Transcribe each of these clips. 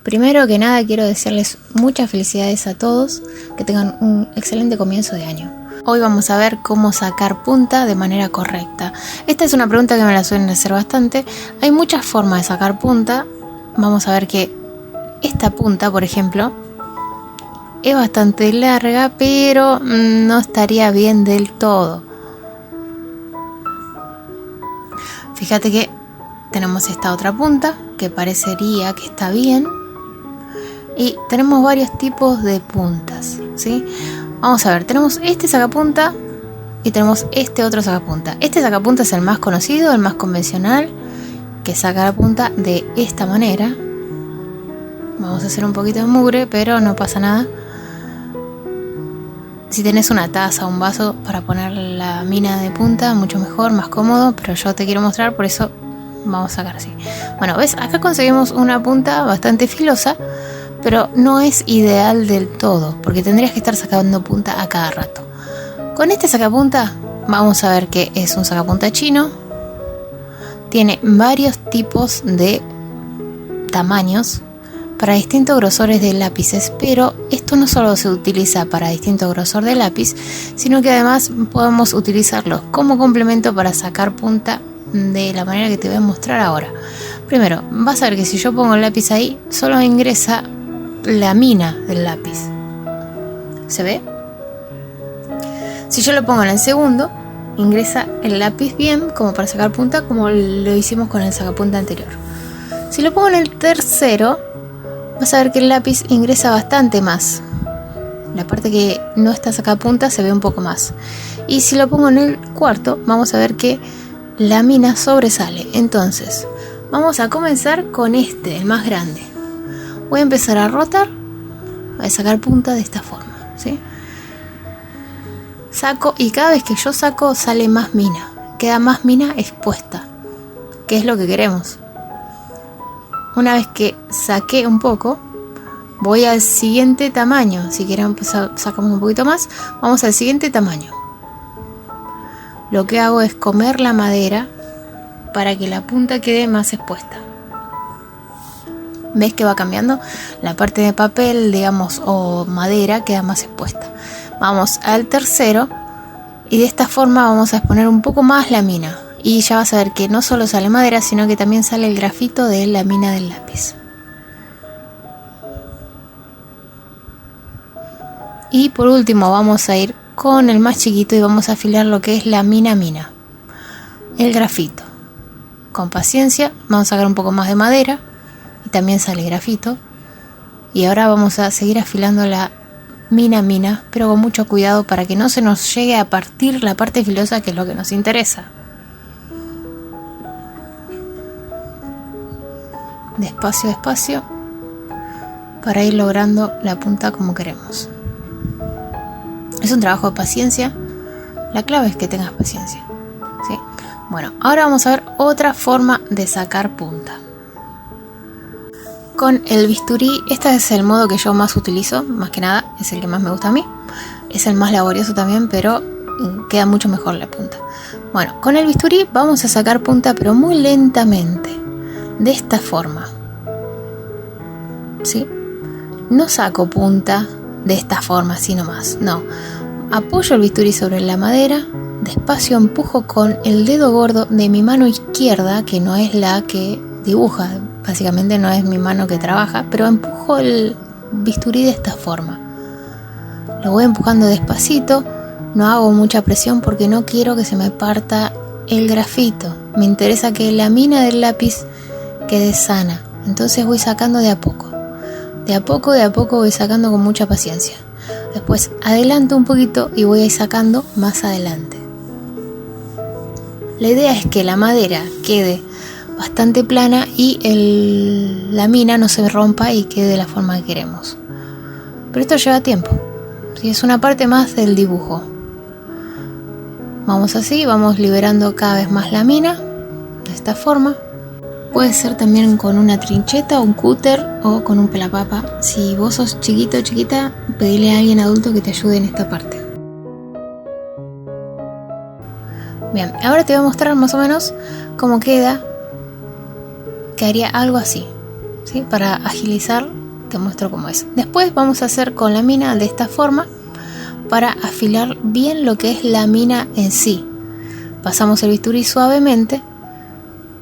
Primero que nada quiero desearles muchas felicidades a todos, que tengan un excelente comienzo de año. Hoy vamos a ver cómo sacar punta de manera correcta. Esta es una pregunta que me la suelen hacer bastante. Hay muchas formas de sacar punta. Vamos a ver que esta punta, por ejemplo, es bastante larga, pero no estaría bien del todo. Fíjate que tenemos esta otra punta que parecería que está bien. Y tenemos varios tipos de puntas, ¿sí? Vamos a ver, tenemos este sacapunta y tenemos este otro sacapunta. Este sacapunta es el más conocido, el más convencional, que saca la punta de esta manera. Vamos a hacer un poquito de mugre, pero no pasa nada. Si tenés una taza o un vaso para poner la mina de punta, mucho mejor, más cómodo, pero yo te quiero mostrar, por eso vamos a sacar así. Bueno, ¿ves? Acá conseguimos una punta bastante filosa, pero no es ideal del todo, porque tendrías que estar sacando punta a cada rato. Con este sacapunta vamos a ver que es un sacapunta chino. Tiene varios tipos de tamaños para distintos grosores de lápices, pero esto no solo se utiliza para distinto grosor de lápiz, sino que además podemos utilizarlo como complemento para sacar punta de la manera que te voy a mostrar ahora. Primero, vas a ver que si yo pongo el lápiz ahí, solo ingresa la mina del lápiz. ¿Se ve? Si yo lo pongo en el segundo, ingresa el lápiz bien, como para sacar punta, como lo hicimos con el sacapunta anterior. Si lo pongo en el tercero, vas a ver que el lápiz ingresa bastante más. La parte que no está sacapunta se ve un poco más. Y si lo pongo en el cuarto, vamos a ver que la mina sobresale. Entonces, vamos a comenzar con este, el más grande. Voy a empezar a rotar, a sacar punta de esta forma, ¿sí? Saco y cada vez que yo saco sale más mina. Queda más mina expuesta, que es lo que queremos. Una vez que saqué un poco, voy al siguiente tamaño. Si quieren sacamos un poquito más, vamos al siguiente tamaño. Lo que hago es comer la madera para que la punta quede más expuesta. ¿Ves que va cambiando? La parte de papel, digamos, o madera queda más expuesta. Vamos al tercero y de esta forma vamos a exponer un poco más la mina. Y ya vas a ver que no solo sale madera, sino que también sale el grafito de la mina del lápiz. Y por último vamos a ir con el más chiquito y vamos a afilar lo que es la mina, el grafito. Con paciencia vamos a sacar un poco más de madera y también sale grafito. Y ahora vamos a seguir afilando la mina, pero con mucho cuidado para que no se nos llegue a partir la parte filosa, que es lo que nos interesa. Despacio, despacio, para ir logrando la punta como queremos. Es un trabajo de paciencia. La clave es que tengas paciencia, ¿sí? Bueno, ahora vamos a ver otra forma de sacar punta. Con el bisturí, este es el modo que yo más utilizo, más que nada, es el que más me gusta a mí. Es el más laborioso también, pero queda mucho mejor la punta. Bueno, con el bisturí vamos a sacar punta, pero muy lentamente, de esta forma, ¿sí? No saco punta de esta forma así nomás, no. Apoyo el bisturí sobre la madera, despacio empujo con el dedo gordo de mi mano izquierda, que no es la que dibuja, básicamente no es mi mano que trabaja, pero empujo el bisturí de esta forma. Lo voy empujando despacito, no hago mucha presión porque no quiero que se me parta el grafito. Me interesa que la mina del lápiz quede sana, entonces voy sacando de a poco. De a poco voy sacando con mucha paciencia. Después adelanto un poquito y voy a ir sacando más adelante. La idea es que la madera quede bastante plana y la mina no se rompa y quede de la forma que queremos. Pero esto lleva tiempo, ¿sí? Es una parte más del dibujo. Vamos así, vamos liberando cada vez más la mina, de esta forma. Puede ser también con una trincheta, un cúter o con un pelapapa. Si vos sos chiquito o chiquita, pedile a alguien adulto que te ayude en esta parte. Bien, ahora te voy a mostrar más o menos cómo queda. Quedaría algo así, ¿sí? Para agilizar, te muestro cómo es. Después vamos a hacer con la mina de esta forma para afilar bien lo que es la mina en sí. Pasamos el bisturí suavemente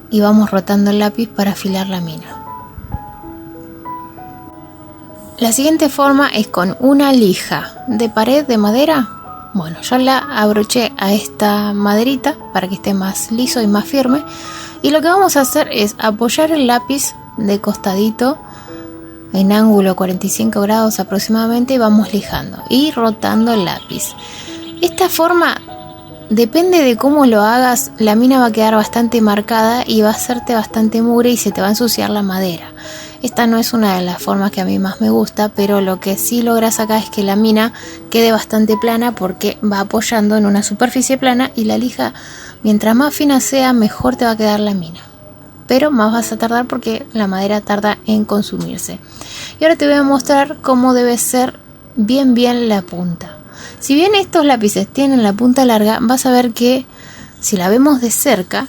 y vamos rotando el lápiz para afilar la mina. La siguiente forma es con una lija de pared de madera. Bueno, yo la abroché a esta maderita para que esté más liso y más firme. Y lo que vamos a hacer es apoyar el lápiz de costadito en ángulo 45 grados aproximadamente y vamos lijando y rotando el lápiz. Esta forma, depende de cómo lo hagas, la mina va a quedar bastante marcada y va a hacerte bastante mugre y se te va a ensuciar la madera. Esta no es una de las formas que a mí más me gusta, pero lo que sí logras acá es que la mina quede bastante plana porque va apoyando en una superficie plana y la lija, mientras más fina sea, mejor te va a quedar la mina. Pero más vas a tardar porque la madera tarda en consumirse. Y ahora te voy a mostrar cómo debe ser bien la punta. Si bien estos lápices tienen la punta larga, vas a ver que si la vemos de cerca,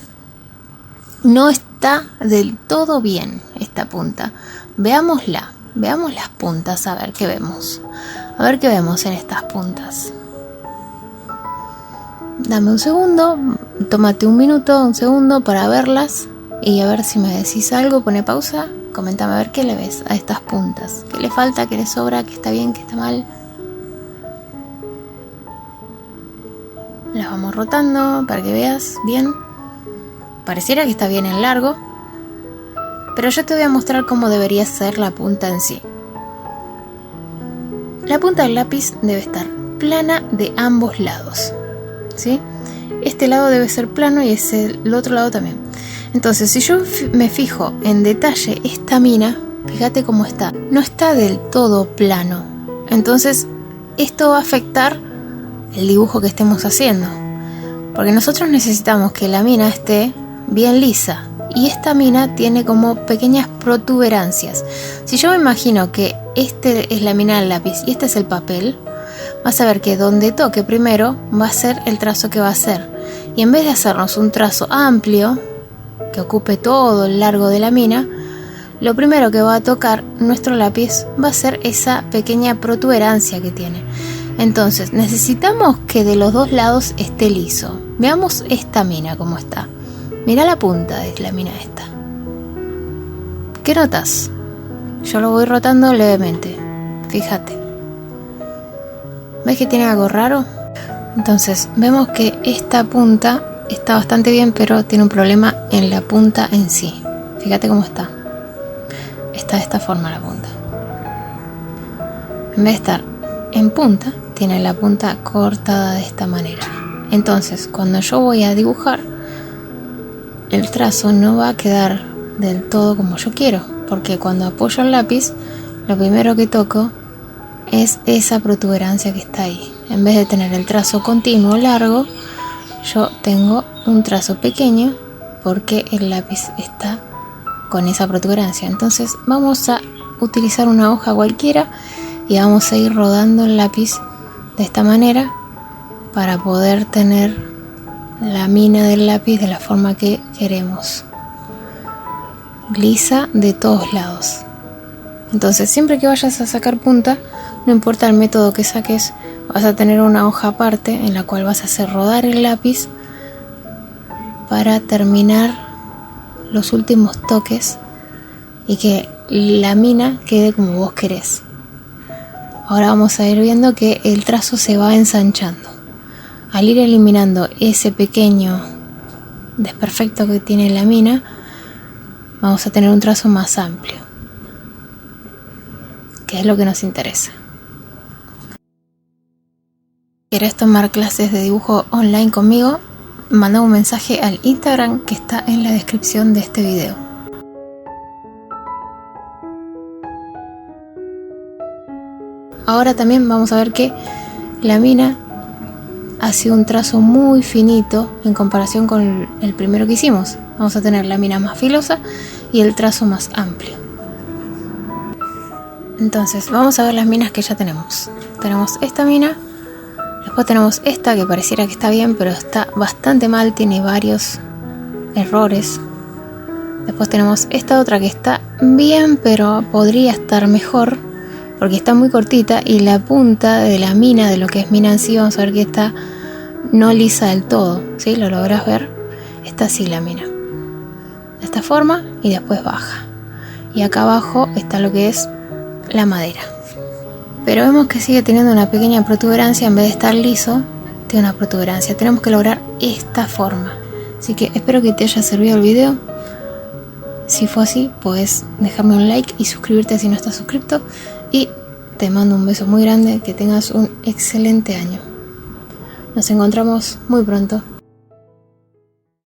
no está del todo bien esta punta. Veamos las puntas, a ver qué vemos. A ver qué vemos en estas puntas. Dame un segundo, tómate un minuto, un segundo para verlas y a ver si me decís algo, pone pausa, comentame a ver qué le ves a estas puntas. ¿Qué le falta, qué le sobra, qué está bien, qué está mal? Las vamos rotando para que veas bien. Pareciera que está bien en largo, pero yo te voy a mostrar cómo debería ser la punta en sí. La punta del lápiz debe estar plana de ambos lados, ¿sí? Este lado debe ser plano y el otro lado también. Entonces, si yo me fijo en detalle esta mina, fíjate cómo está. No está del todo plano. Entonces, esto va a afectar el dibujo que estemos haciendo. Porque nosotros necesitamos que la mina esté bien lisa. Y esta mina tiene como pequeñas protuberancias. Si yo me imagino que este es la mina del lápiz y este es el papel, vas a ver que donde toque primero va a ser el trazo que va a hacer. Y en vez de hacernos un trazo amplio que ocupe todo el largo de la mina, lo primero que va a tocar nuestro lápiz va a ser esa pequeña protuberancia que tiene. Entonces necesitamos que de los dos lados esté liso. Veamos esta mina cómo está. Mira la punta de la mina esta. ¿Qué notas? Yo lo voy rotando levemente. Fíjate. ¿Ves que tiene algo raro? Entonces vemos que esta punta está bastante bien, pero tiene un problema en la punta en sí. Fíjate cómo está. Está de esta forma la punta. En vez de estar en punta, tiene la punta cortada de esta manera. Entonces, cuando yo voy a dibujar, el trazo no va a quedar del todo como yo quiero, porque cuando apoyo el lápiz, lo primero que toco es esa protuberancia que está ahí. En vez de tener el trazo continuo largo, yo tengo un trazo pequeño porque el lápiz está con esa protuberancia. Entonces vamos a utilizar una hoja cualquiera y vamos a ir rodando el lápiz de esta manera para poder tener la mina del lápiz de la forma que queremos, lisa de todos lados. Entonces siempre que vayas a sacar punta, no importa el método que saques, vas a tener una hoja aparte en la cual vas a hacer rodar el lápiz para terminar los últimos toques y que la mina quede como vos querés. Ahora vamos a ir viendo que el trazo se va ensanchando. Al ir eliminando ese pequeño desperfecto que tiene la mina, vamos a tener un trazo más amplio, que es lo que nos interesa. ¿Querés tomar clases de dibujo online conmigo? Manda un mensaje al Instagram que está en la descripción de este video. Ahora también vamos a ver que la mina ha sido un trazo muy finito en comparación con el primero que hicimos. Vamos a tener la mina más filosa y el trazo más amplio. Entonces vamos a ver las minas que ya tenemos. Tenemos esta mina, después tenemos esta que pareciera que está bien, pero está bastante mal, tiene varios errores. Después tenemos esta otra que está bien, pero podría estar mejor porque está muy cortita y la punta de la mina, de lo que es mina en sí, vamos a ver que está no lisa del todo, ¿sí? ¿Lo lográs ver? Está así la mina, de esta forma, y después baja. Y acá abajo está lo que es la madera. Pero vemos que sigue teniendo una pequeña protuberancia, en vez de estar liso, tiene una protuberancia. Tenemos que lograr esta forma. Así que espero que te haya servido el video. Si fue así, puedes dejarme un like y suscribirte si no estás suscrito. Y te mando un beso muy grande, que tengas un excelente año. Nos encontramos muy pronto.